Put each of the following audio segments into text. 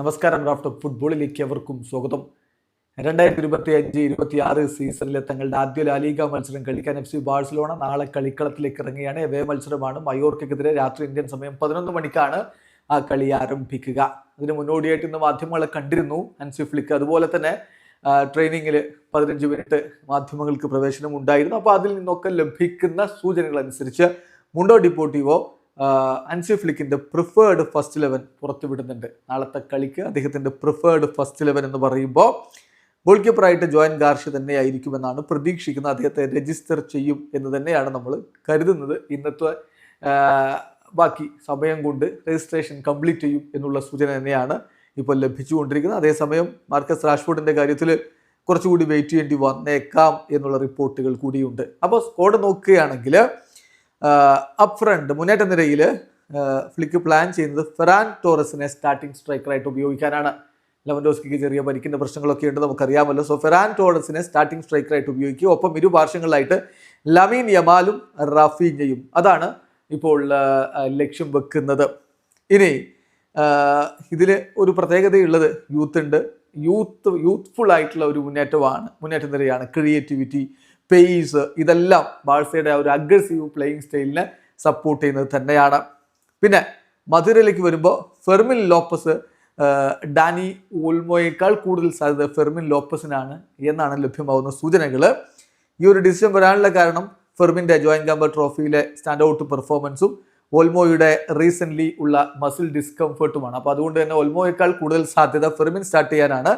നമസ്കാരം. റാഫ്റ്റർ ഫുട്ബോളിലേക്ക് അവർക്കും സ്വാഗതം. 2025-26 സീസണിലെ തങ്ങളുടെ ആദ്യ ലാലിഗ മത്സരം കളിക്കാൻ FC ബാഴ്സലോണ നാളെ കളിക്കളത്തിലേക്ക് ഇറങ്ങുകയാണ്. എവേ മത്സരമാണ്. മയോർക്കെതിരെ രാത്രി ഇന്ത്യൻ സമയം 11 മണിക്കാണ് ആ കളി ആരംഭിക്കുക. അതിന് മുന്നോടിയായിട്ട് ഇന്ന് മാധ്യമങ്ങളെ കണ്ടിരുന്നു ഹൻസി ഫ്ലിക്ക്. അതുപോലെ തന്നെ ട്രെയിനിങ്ങിൽ 15 മിനിറ്റ് മാധ്യമങ്ങൾക്ക് പ്രവേശനം ഉണ്ടായിരുന്നു. അപ്പോൾ അതിൽ നിന്നൊക്കെ ലഭിക്കുന്ന സൂചനകൾ അനുസരിച്ച് മുണ്ടോ ഡിപ്പോർട്ടിവോ ഹൻസി ഫ്ലിക്കിന്റെ പ്രിഫേർഡ് ഫസ്റ്റ് 11 പുറത്തുവിടുന്നുണ്ട്. നാളത്തെ കളിക്ക് അദ്ദേഹത്തിന്റെ പ്രിഫേർഡ് ഫസ്റ്റ് 11 എന്ന് പറയുമ്പോൾ ഗോൾ കീപ്പറായിട്ട് ജോയൻ ഗാർഷ്യ തന്നെയായിരിക്കുമെന്നാണ് പ്രതീക്ഷിക്കുന്നത്. അദ്ദേഹത്തെ രജിസ്റ്റർ ചെയ്യും എന്ന് തന്നെയാണ് നമ്മൾ കരുതുന്നത്. ഇന്നത്തെ ബാക്കി സമയം കൊണ്ട് രജിസ്ട്രേഷൻ കംപ്ലീറ്റ് ചെയ്യും എന്നുള്ള സൂചന തന്നെയാണ് ഇപ്പോൾ ലഭിച്ചുകൊണ്ടിരിക്കുന്നത്. അതേസമയം മാർക്കസ് റാഷ്ഫോർഡിന്റെ കാര്യത്തിൽ കുറച്ചുകൂടി വെയിറ്റ് ചെയ്യേണ്ടി വന്നേക്കാം എന്നുള്ള റിപ്പോർട്ടുകൾ കൂടിയുണ്ട്. അപ്പോൾ സ്ക്വാഡ് നോക്കുകയാണെങ്കിൽ അപ്പ് ഫ്രണ്ട് മുന്നേറ്റ നിരയിൽ ഫ്ലിക്ക് പ്ലാൻ ചെയ്യുന്നത് ഫെറാൻ ടോറസിനെ സ്റ്റാർട്ടിംഗ് സ്ട്രൈക്കറായിട്ട് ഉപയോഗിക്കാനാണ്. ലെവൻഡോസ്കിക്ക് ചെറിയ പരിക്കിന്റെ പ്രശ്നങ്ങളൊക്കെ ഉണ്ട്, നമുക്കറിയാമല്ലോ. സോ ഫെറാൻ ടോറസിനെ സ്റ്റാർട്ടിംഗ് സ്ട്രൈക്കറായിട്ട് ഉപയോഗിക്കുക. ഒപ്പം ഇരുപാർശ്വങ്ങളിലായിട്ട് ലമീൻ യമാലും റാഫീഞ്ഞയും. അതാണ് ഇപ്പോൾ ലക്ഷ്യം വെക്കുന്നത്. ഇനി ഇതിൽ ഒരു പ്രത്യേകതയുള്ളത് യൂത്ത്ഫുൾ ആയിട്ടുള്ള ഒരു മുന്നേറ്റ നിരയാണ്. ക്രിയേറ്റിവിറ്റി, പേസ്, ഇതെല്ലാം ബാഴ്സയുടെ ഒരു അഗ്രസീവ് പ്ലേയിങ് സ്റ്റൈലിനെ സപ്പോർട്ട് ചെയ്യുന്നത് തന്നെയാണ്. പിന്നെ മധുരയിലേക്ക് വരുമ്പോൾ ഫെർമിൻ ലോപ്പസ് ഡാനി ഓൾമോയേക്കാൾ കൂടുതൽ സാധ്യത ഫെർമിൻ ലോപ്പസിനാണ് എന്നാണ് ലഭ്യമാവുന്ന സൂചനകൾ. ഈ ഒരു ഡിസിഷൻ വരാനുള്ള കാരണം ഫെർമിൻ്റെ ജോയിൻ ഗാംബർ ട്രോഫിയിലെ സ്റ്റാൻഡ് ഔട്ട് പെർഫോമൻസും ഓൾമോയുടെ റീസെൻ്റ്ലി ഉള്ള മസിൽ ഡിസ്കംഫർട്ടുമാണ്. അപ്പോൾ അതുകൊണ്ട് തന്നെ ഓൾമോയേക്കാൾ കൂടുതൽ സാധ്യത ഫെർമിൻ സ്റ്റാർട്ട് ചെയ്യാനാണ്.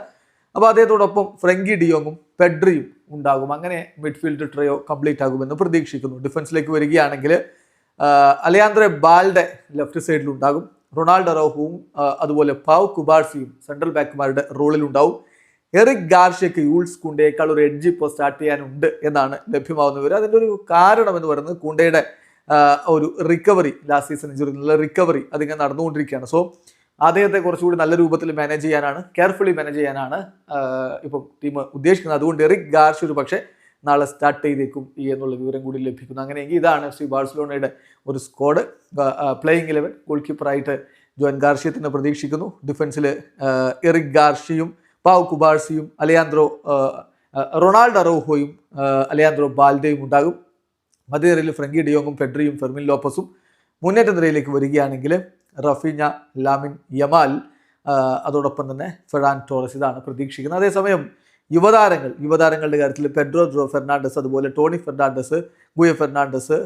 അപ്പോൾ അദ്ദേഹത്തോടൊപ്പം ഫ്രങ്കി ഡിയോങ്ങും പെഡ്രിയും ഉണ്ടാകും. അങ്ങനെ മിഡ്ഫീൽഡ് ട്രയോ കംപ്ലീറ്റ് ആകുമെന്ന് പ്രതീക്ഷിക്കുന്നു. ഡിഫൻസിലേക്ക് വരികയാണെങ്കിൽ അലയാന്ദ്രെ ബാൽഡെ ലെഫ്റ്റ് സൈഡിലുണ്ടാകും. റൊണാൾഡോ അറൗഹോയും അതുപോലെ പാവ് കുബാർസിയും സെൻട്രൽ ബാക്കുമാരുടെ റോളിലുണ്ടാവും. എറിക് ഗാർഷ്യയ്ക്ക് യൂൾസ് കുണ്ടയേക്കാൾ ഒരു എഡ്ജ് ഇപ്പോൾ സ്റ്റാർട്ട് ചെയ്യാനുണ്ട് എന്നാണ് ലഭ്യമാവുന്നവർ. അതിൻ്റെ ഒരു കാരണം എന്ന് പറയുന്നത് കുണ്ടയുടെ ഒരു റിക്കവറി, ലാസ്റ്റ് സീസൺ ഇഞ്ചുറിയിൽ നിന്നുള്ള റിക്കവറി അതിങ്ങനെ നടന്നുകൊണ്ടിരിക്കുകയാണ്. സോ അദ്ദേഹത്തെ കുറച്ചുകൂടി നല്ല രൂപത്തിൽ മാനേജ് ചെയ്യാനാണ്, കെയർഫുള്ളി മാനേജ് ചെയ്യാനാണ് ഇപ്പം ടീം ഉദ്ദേശിക്കുന്നത്. അതുകൊണ്ട് എറിക് ഗാർഷ്യ ഒരു പക്ഷേ നാളെ സ്റ്റാർട്ട് ചെയ്തേക്കും എന്നുള്ള വിവരം കൂടി ലഭിക്കുന്നു. അങ്ങനെയെങ്കിൽ ഇതാണ് FC ബാഴ്സലോണയുടെ ഒരു സ്ക്വാഡ്. പ്ലേയിങ് 11 ഗോൾ കീപ്പറായിട്ട് ജോയൻ ഗാർഷ്യയെ തന്നെ പ്രതീക്ഷിക്കുന്നു. ഡിഫൻസിൽ എറിക് ഗാർഷ്യയും പാവ് കുബാർസിയും റൊണാൾഡോ അറൗഹോയും അലയാന്ദ്രോ ബാൽഡയും ഉണ്ടാകും. മധ്യനിരയിൽ ഫ്രങ്കി ഡിയോങ്ങും പെഡ്രിയും ഫെർമിൻ ലോപ്പസും. മുന്നേറ്റ നിരയിലേക്ക് വരികയാണെങ്കിൽ റഫീഞ്ഞ, ലാമിൻ യമാൽ, അതോടൊപ്പം തന്നെ ഫെറാൻ ടോറസ്. ഇതാണ് പ്രതീക്ഷിക്കുന്നത്. അതേസമയം യുവതാരങ്ങളുടെ കാര്യത്തിൽ പെഡ്രോ ഫെർണാണ്ടസ്, അതുപോലെ ടോണി ഫെർണാണ്ടസ്, ഗുയ ഫെർണാണ്ടസ്,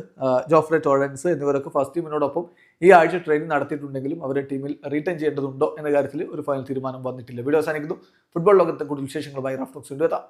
ജോഫ്രെ ടോറൻസ് എന്നിവരൊക്കെ ഫസ്റ്റ് ടീമിനോടൊപ്പം ഈ ആഴ്ച ട്രെയിനിങ് നടത്തിയിട്ടുണ്ടെങ്കിലും അവരെ ടീമിൽ റീറ്റെയിൻ ചെയ്യേണ്ടതുണ്ടോ എന്ന കാര്യത്തിൽ ഒരു ഫൈനൽ തീരുമാനം വന്നിട്ടില്ല. വീഡിയോ അവസാനിക്കുന്നു. ഫുട്ബോൾ ലോകത്തെ കൂടുതൽ വിശേഷങ്ങളുമായി റാഫ്റ്റോക്സ് എത്താം.